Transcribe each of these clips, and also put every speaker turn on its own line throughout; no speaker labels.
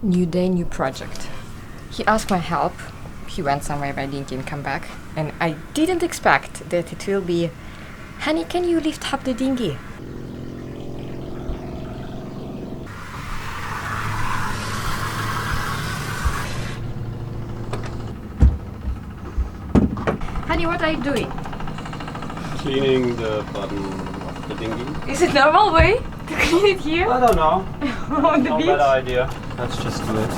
New day, new project. He asked my help. He went somewhere by dinghy and come back. And I didn't expect that it will be, honey, can you lift up the dinghy? Honey, what are you doing?
Cleaning the bottom of the dinghy.
Is it normal way to clean it here?
I don't know.
On the
No
beach?
better idea. Let's just do it.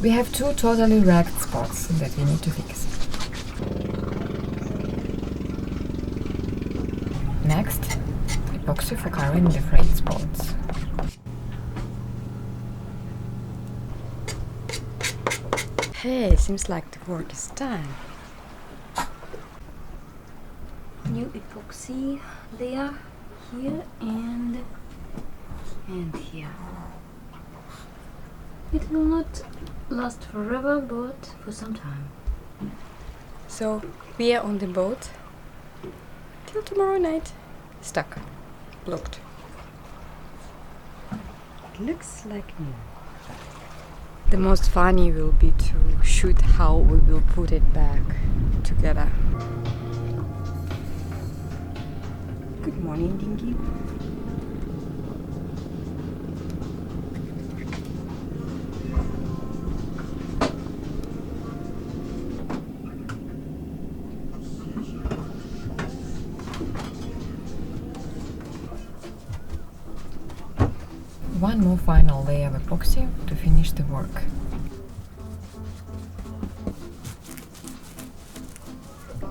We have two totally wrecked spots that we need to fix. Next, epoxy for covering the frayed spots. Hey, seems like the work is done. New epoxy layer here and here. It will not last forever, but for some time. So we are on the boat till tomorrow night. Stuck. Blocked. It looks like new. The most funny will be to shoot how we will put it back together. Good morning, dinghy. One more final layer of epoxy to finish the work.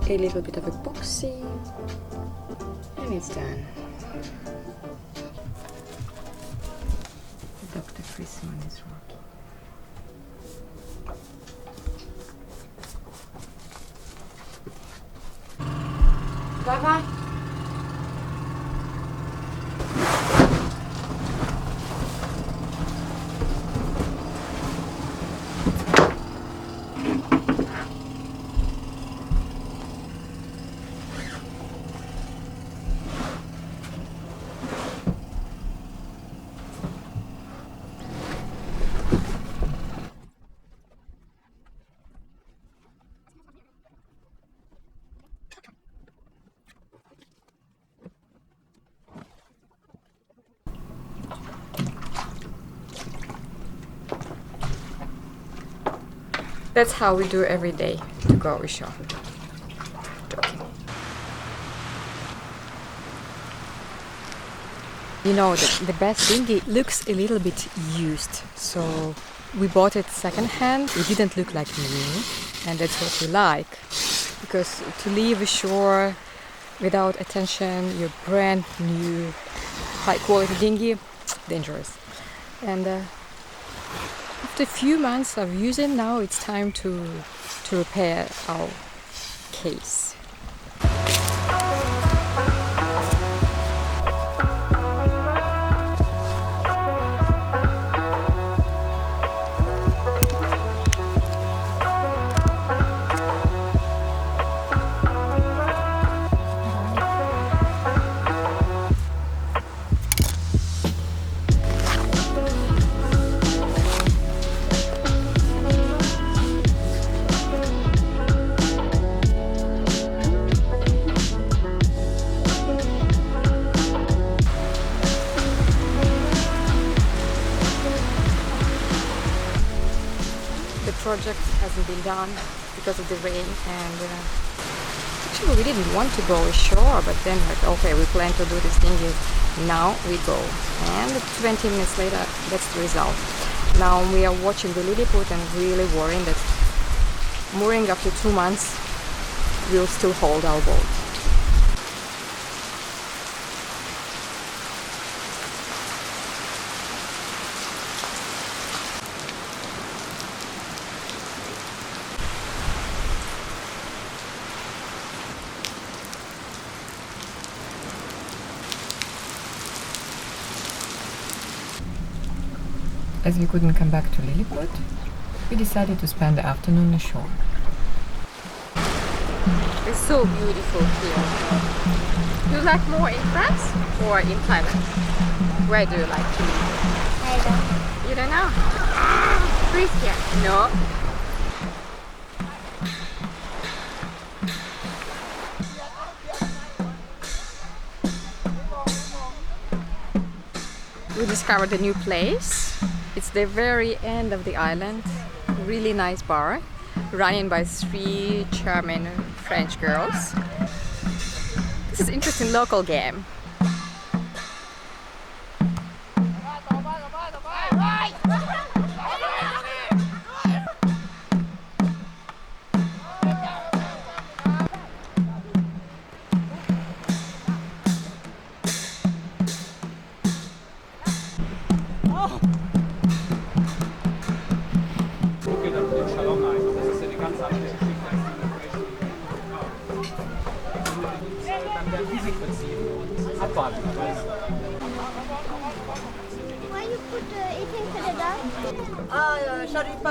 A little bit of epoxy and it's done. Dr. Chrisman is working. Bye-bye. That's how we do every day to go ashore. Joking. You know, the best dinghy looks a little bit used, so we bought it second-hand. It didn't look like new, and that's what we like, because to leave ashore without attention, your brand new high-quality dinghy, dangerous. And after a few months of using, now it's time to repair our case. Project hasn't been done because of the rain, and actually we didn't want to go ashore, but then like, okay, we plan to do this thing, now we go, and 20 minutes later that's the result. Now we are watching the Lilliput and really worrying that mooring after 2 months will still hold our boat. As we couldn't come back to Lilliput, we decided to spend the afternoon ashore.
It's so beautiful here. You like more in France or in Thailand? Where do you like to live?
I don't.
You don't know? Christian? No. We discovered a new place. It's the very end of the island. Really nice bar, running by 3 charming French girls. This is an interesting local game.
Why you put eating for the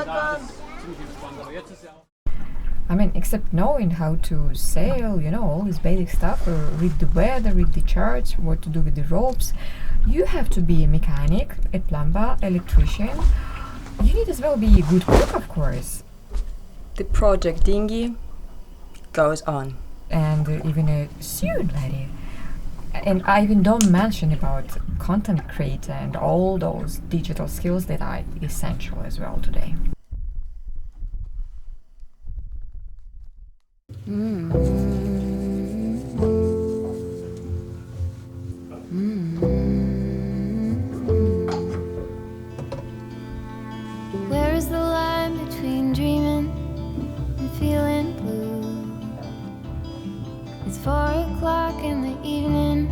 dog?
I mean, except knowing how to sail, you know, all this basic stuff, or read the weather, read the charts, what to do with the ropes, you have to be a mechanic, a plumber, electrician. You need as well be a good cook, of course. The project Dinghy goes on. And even a student lady. And I even don't mention about content creator and all those digital skills that are essential as well today.
Where is the line between dreaming and feeling blue? It's 4 o'clock in the evening.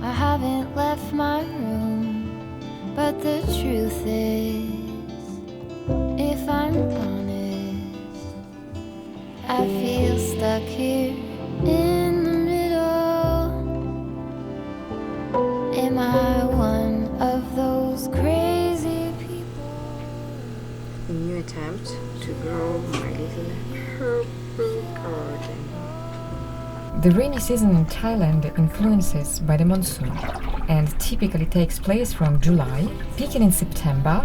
I haven't left my room, but the truth is, if I'm honest, I feel stuck here in the middle. Am I one of those crazy people?
A new attempt to grow my little purple garden.
The rainy season in Thailand influences by the monsoon and typically takes place from July, peaking in September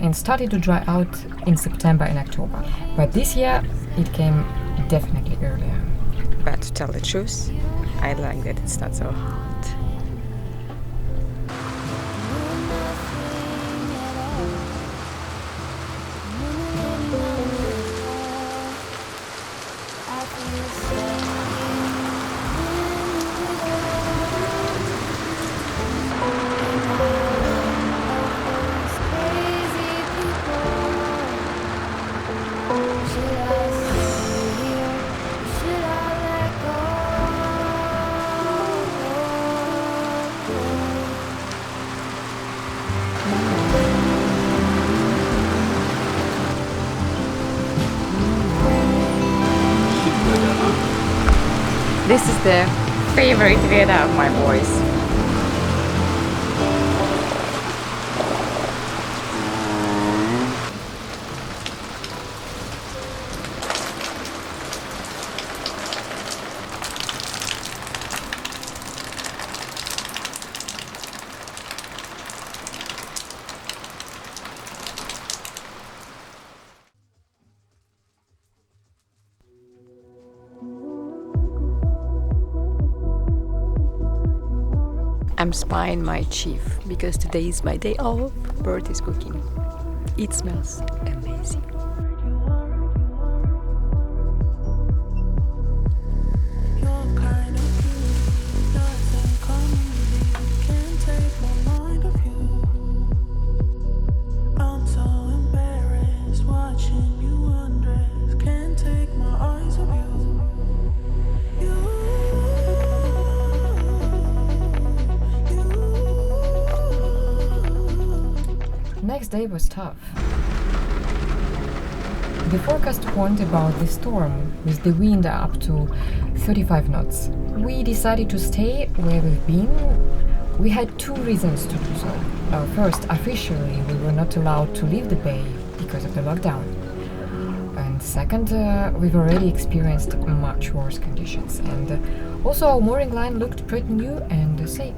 and started to dry out in September and October. But this year it came definitely earlier. But to tell the truth, I like that it's not so hot.
This is the favorite weather of my boys. I'm spying my chief because today is my day off. Bert is cooking. It smells amazing.
Next day was tough. The forecast warned about the storm with the wind up to 35 knots. We decided to stay where we've been. We had 2 reasons to do so. First, officially we were not allowed to leave the bay because of the lockdown. And And second, we've already experienced much worse conditions, and also our mooring line looked pretty new and safe.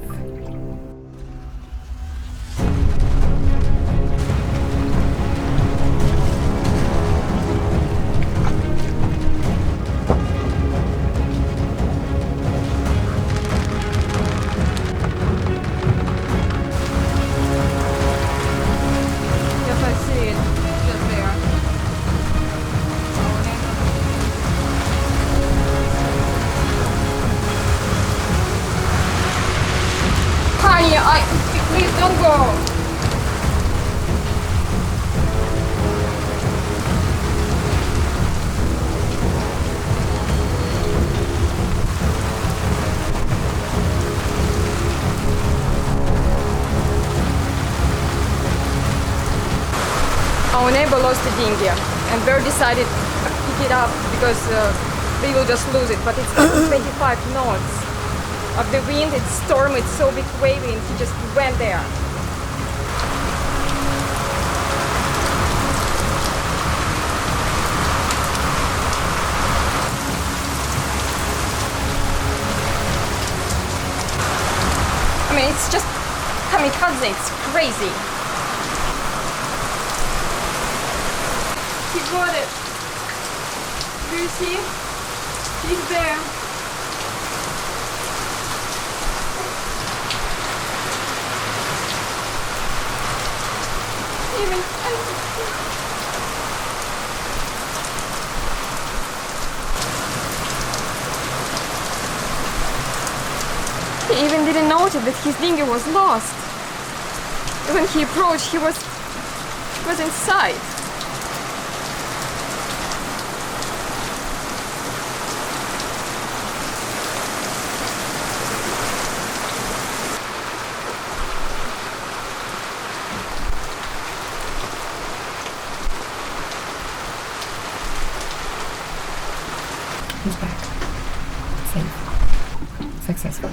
Yes, I see it. Just there. Honey, please don't go. Our neighbor lost the dinghy, and Bert decided to pick it up because they will just lose it. But it's 25 knots of the wind. It's stormy. It's so big wavy, and he just went there. I mean, it's just kamikaze. It's crazy. He got it. Do you see? He's there. Even he even didn't notice that his dinghy was lost. When he approached, he was inside.
He's back. Safe. Successful.